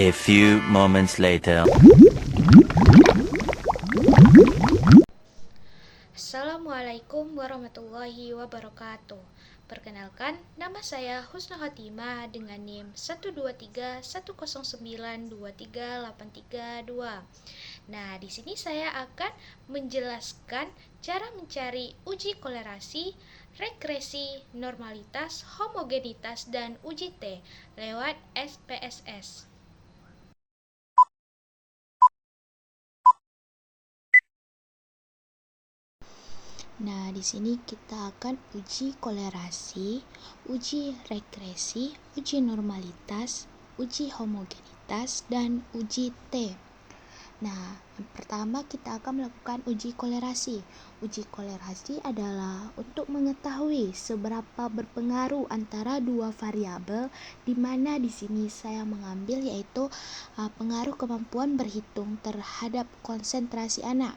A few moments later. Assalamualaikum warahmatullahi wabarakatuh. Perkenalkan, nama saya Husna Hatimah dengan NIM 12310923832. Nah, di sini saya akan menjelaskan cara mencari uji kolerasi, regresi, normalitas, homogenitas, dan uji T lewat SPSS. Nah, di sini kita akan uji kolerasi, uji regresi, uji normalitas, uji homogenitas, dan uji T. Nah, yang pertama kita akan melakukan uji kolerasi. Uji kolerasi adalah untuk mengetahui seberapa berpengaruh antara dua variabel, di mana di sini saya mengambil yaitu pengaruh kemampuan berhitung terhadap konsentrasi anak.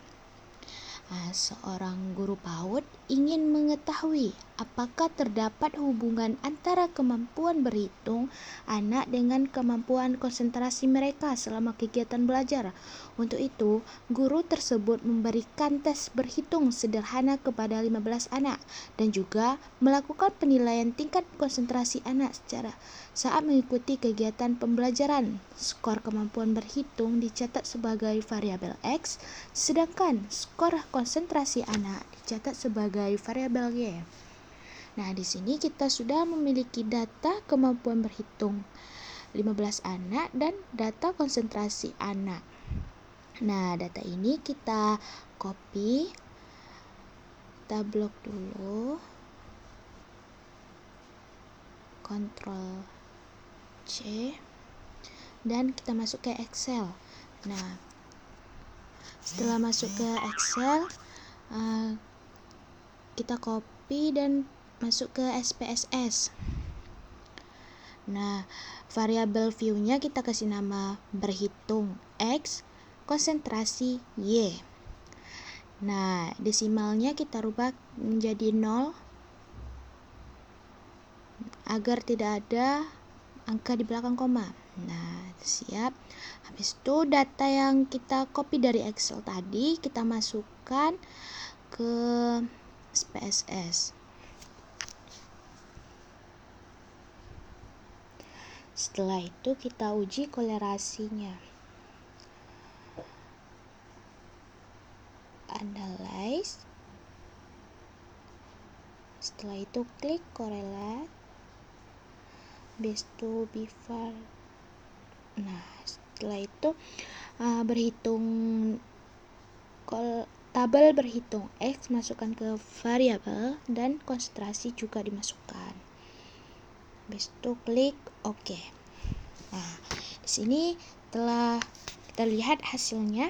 Seorang guru PAUD ingin mengetahui apakah terdapat hubungan antara kemampuan berhitung anak dengan kemampuan konsentrasi mereka selama kegiatan belajar. Untuk itu, guru tersebut memberikan tes berhitung sederhana kepada 15 anak dan juga melakukan penilaian tingkat konsentrasi anak secara saat mengikuti kegiatan pembelajaran. Skor kemampuan berhitung dicatat sebagai variabel X, sedangkan skor konsentrasi anak dicatat sebagai variabel Y. Nah, di sini kita sudah memiliki data kemampuan berhitung 15 anak dan data konsentrasi anak. Nah, data ini kita copy, kita blok dulu, Ctrl C, dan kita masuk ke Excel. Nah, setelah masuk ke Excel, kita copy dan masuk ke SPSS. Nah, variabel view-nya kita kasih nama berhitung X, konsentrasi Y. Nah, desimalnya kita rubah menjadi 0 agar tidak ada angka di belakang koma. Nah, siap. Habis itu data yang kita copy dari Excel tadi kita masukkan ke SPSS. Setelah itu kita uji kolerasinya. Analyze. Setelah itu klik correlate. Base to before. Nah, setelah itu berhitung tabel berhitung X masukkan ke variabel dan konsentrasi juga dimasukkan. Habis itu klik OK. Nah, di sini telah kita lihat hasilnya.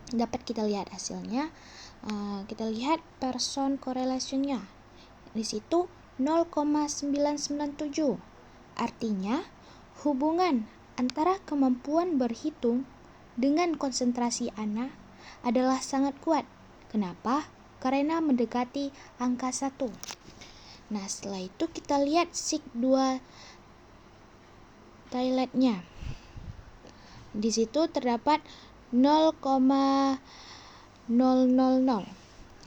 Dapat kita lihat hasilnya. Kita lihat Pearson correlation-nya. Di situ 0,997. Artinya hubungan antara kemampuan berhitung dengan konsentrasi anak adalah sangat kuat. Kenapa? Karena mendekati angka 1. Nah, setelah itu kita lihat sig2 toiletnya. Di situ terdapat 0,000.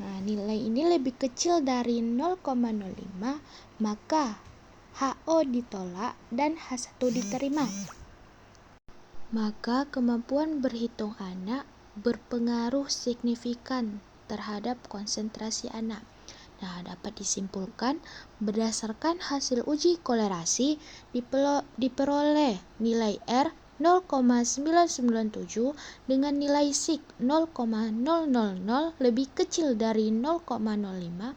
Nah, nilai ini lebih kecil dari 0,05, maka HO ditolak dan H1 diterima. Maka kemampuan berhitung anak berpengaruh signifikan terhadap konsentrasi anak. Nah, dapat disimpulkan berdasarkan hasil uji kolerasi diperoleh nilai R 0,997 dengan nilai sig 0,000 lebih kecil dari 0,05.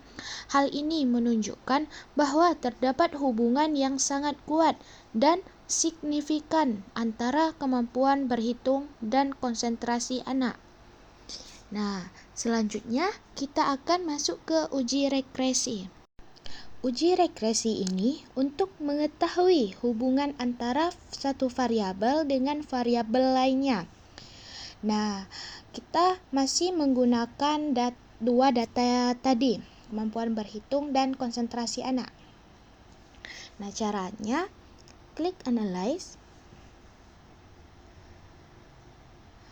Hal ini menunjukkan bahwa terdapat hubungan yang sangat kuat dan signifikan antara kemampuan berhitung dan konsentrasi anak. Nah, selanjutnya kita akan masuk ke uji regresi. Uji regresi ini untuk mengetahui hubungan antara satu variabel dengan variabel lainnya. Nah, kita masih menggunakan dua data tadi, kemampuan berhitung dan konsentrasi anak. Nah, caranya klik analyze.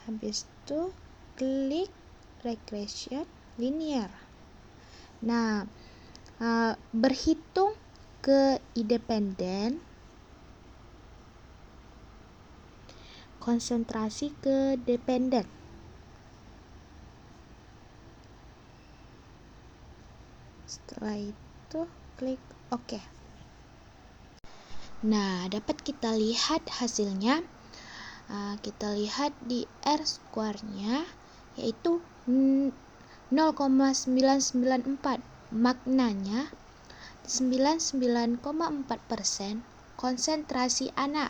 Habis itu klik regression linear. Nah, berhitung ke independen, konsentrasi ke dependen. Setelah itu klik OK. Nah, dapat kita lihat hasilnya. Kita lihat di R-square-nya yaitu 0,994. Maknanya 99,4% konsentrasi anak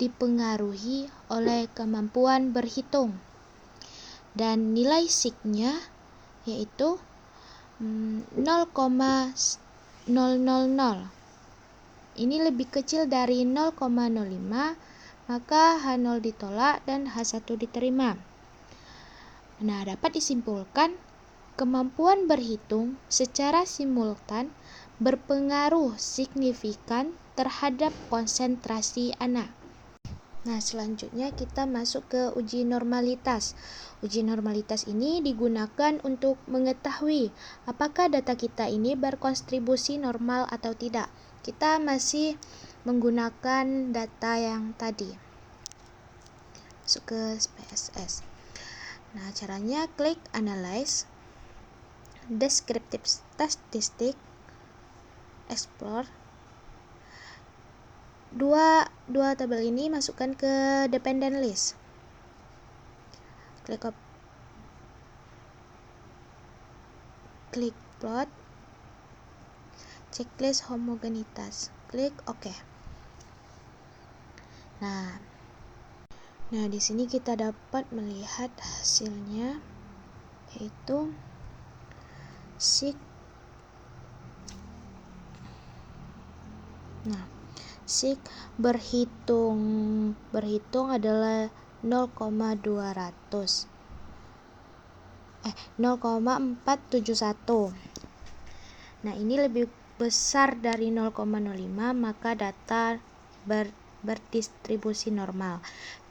dipengaruhi oleh kemampuan berhitung. Dan nilai sigma-nya yaitu 0,000. Ini lebih kecil dari 0,05, maka H0 ditolak dan H1 diterima. Nah, dapat disimpulkan kemampuan berhitung secara simultan berpengaruh signifikan terhadap konsentrasi anak. Nah, selanjutnya kita masuk ke uji normalitas. Uji normalitas ini digunakan untuk mengetahui apakah data kita ini berkontribusi normal atau tidak. Kita masih menggunakan data yang tadi. Masuk ke SPSS. Nah, caranya klik Analyze, Descriptive Statistics, Explore. Dua tabel ini masukkan ke dependent list. Klik plot, checklist homogenitas, klik OK. Nah, di sini kita dapat melihat hasilnya yaitu sig. Nah, sig berhitung adalah 0,471. Nah, ini lebih besar dari 0,05, maka data berdistribusi normal.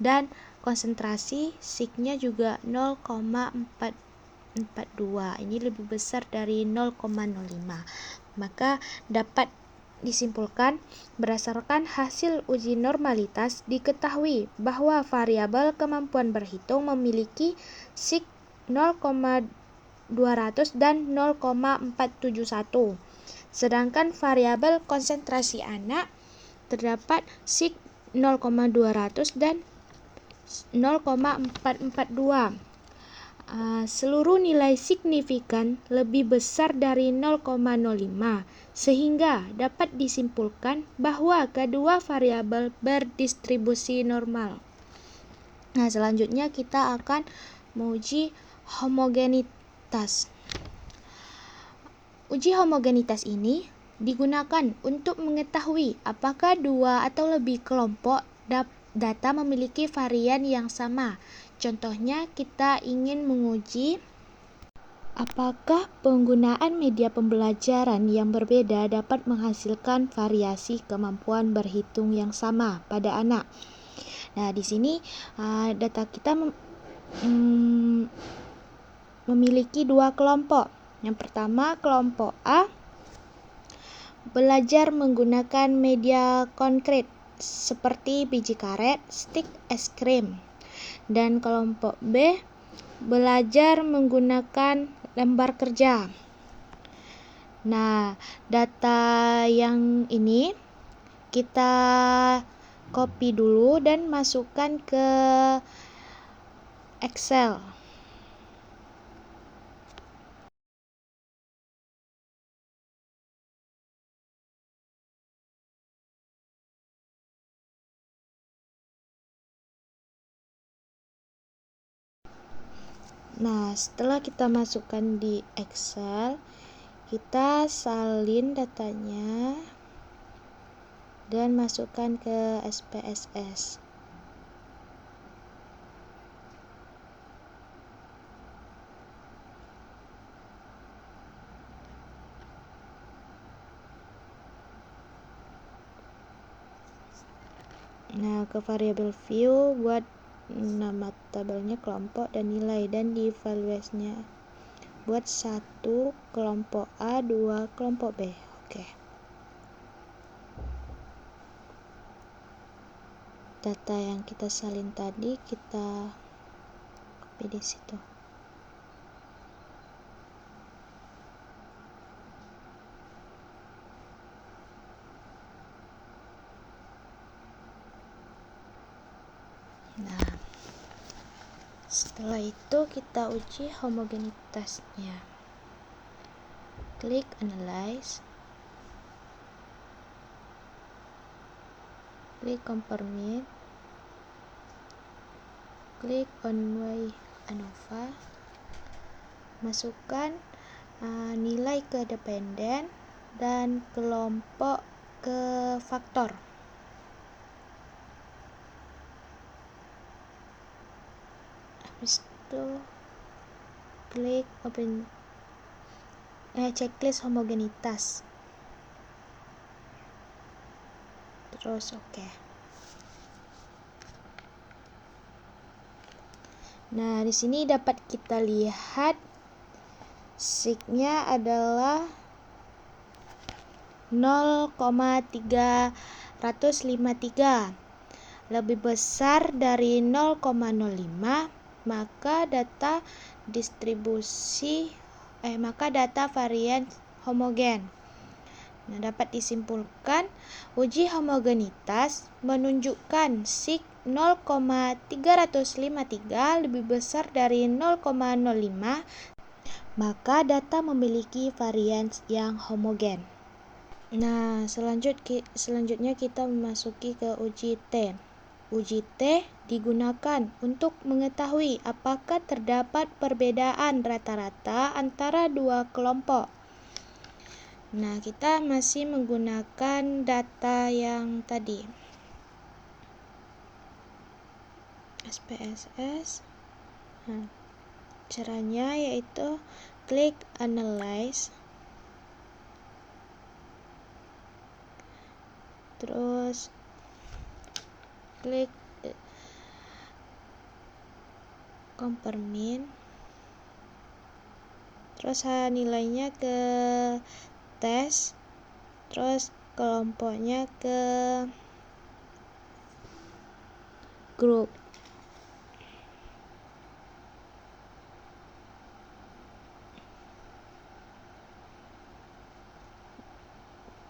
Dan konsentrasi sigma juga 0,442. Ini lebih besar dari 0,05. Maka dapat disimpulkan berdasarkan hasil uji normalitas diketahui bahwa variabel kemampuan berhitung memiliki sig 0,200 dan 0,471. Sedangkan variabel konsentrasi anak terdapat sig 0,200 dan 0,442. Seluruh nilai signifikan lebih besar dari 0,05 sehingga dapat disimpulkan bahwa kedua variabel berdistribusi normal. Nah, selanjutnya kita akan menguji homogenitas. Uji homogenitas ini digunakan untuk mengetahui apakah dua atau lebih kelompok data memiliki varian yang sama. Contohnya, kita ingin menguji apakah penggunaan media pembelajaran yang berbeda dapat menghasilkan variasi kemampuan berhitung yang sama pada anak. Nah, di sini data kita memiliki dua kelompok. Yang pertama, kelompok A belajar menggunakan media konkret seperti biji karet, stik es krim. Dan kelompok B belajar menggunakan lembar kerja. Nah, data yang ini kita copy dulu dan masukkan ke Excel. Nah, setelah kita masukkan di Excel, kita salin datanya dan masukkan ke SPSS. Nah, ke variable view buat nama tabelnya kelompok dan nilai, dan di evaluasinya buat 1 kelompok A, 2 kelompok B. Oke. Data yang kita salin tadi kita copy di situ. Nah, setelah itu kita uji homogenitasnya. Klik analyze, klik compare, klik on Y ANOVA, masukkan nilai ke dependen dan kelompok ke faktor. Habis itu klik open checklist homogenitas, terus oke. Nah, di sini dapat kita lihat signya adalah 0,353, lebih besar dari 0,05, maka data varian homogen. Nah, dapat disimpulkan uji homogenitas menunjukkan sig 0,353 lebih besar dari 0,05, maka data memiliki varian yang homogen. Nah, selanjutnya kita memasuki ke uji T. Uji T digunakan untuk mengetahui apakah terdapat perbedaan rata-rata antara dua kelompok. Nah, kita masih menggunakan data yang tadi. SPSS. Nah, caranya yaitu klik analyze, terus klik compare, terus nilainya ke tes, terus kelompoknya ke grup.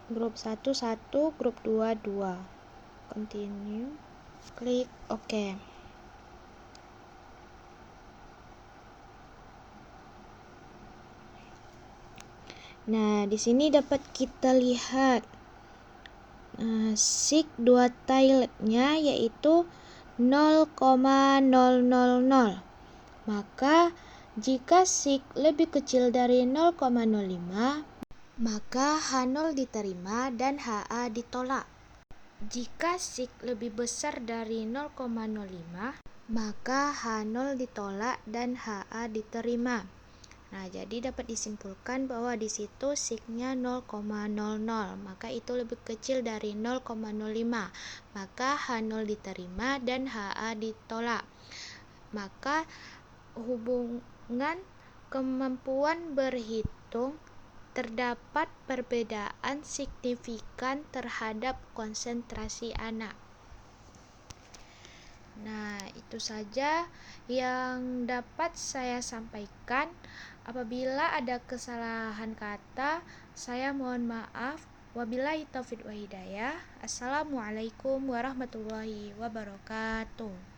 Grup 1 1, grup 2 2. Continue, klik OK. Nah, di sini dapat kita lihat sig 2 tilenya yaitu 0,000. Maka jika sig lebih kecil dari 0,05, maka H0 diterima dan HA ditolak. Jika sig lebih besar dari 0,05, maka H0 ditolak dan HA diterima. Nah, jadi dapat disimpulkan bahwa di situ signya 0,00, maka itu lebih kecil dari 0,05, maka H0 diterima dan HA ditolak. Maka hubungan kemampuan berhitung terdapat perbedaan signifikan terhadap konsentrasi anak. Nah, itu saja yang dapat saya sampaikan. Apabila ada kesalahan kata, saya mohon maaf. Wabillahi taufiq wa hidayah. Assalamualaikum warahmatullahi wabarakatuh.